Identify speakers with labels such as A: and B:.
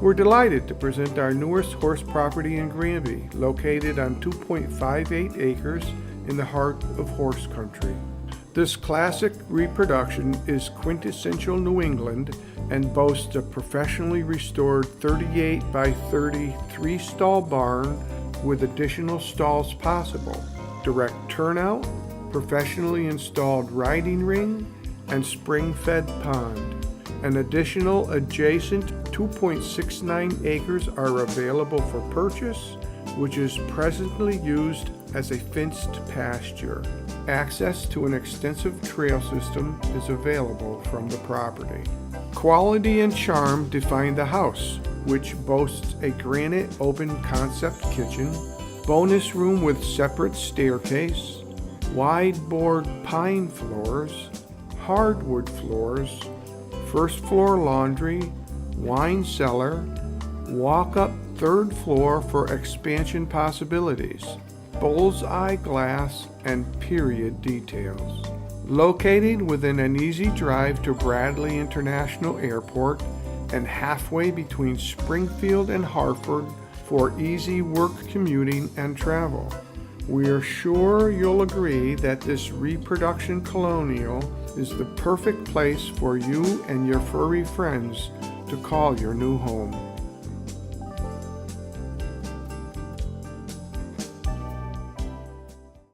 A: We're delighted to present our newest horse property in Granby, located on 2.58 acres in the heart of horse country. This classic reproduction is Quintessential New England and boasts a professionally restored 38 by 30 three-stall barn with additional stalls possible, direct turnout, professionally installed riding ring, and spring-fed pond. An additional adjacent 2.69 acres are available for purchase, which is presently used as a fenced pasture. Access to an extensive trail system is available from the property. Quality and charm define the house, which boasts a granite open concept kitchen, bonus room with separate staircase, wide board pine floors, hardwood floors, first floor laundry, wine cellar, walk-up third floor for expansion possibilities, bullseye glass, and period details. Located within an easy drive to Bradley International Airport and halfway between Springfield and Hartford for easy work commuting and travel. We are sure you'll agree that this reproduction colonial is the perfect place for you and your furry friends to call your new home.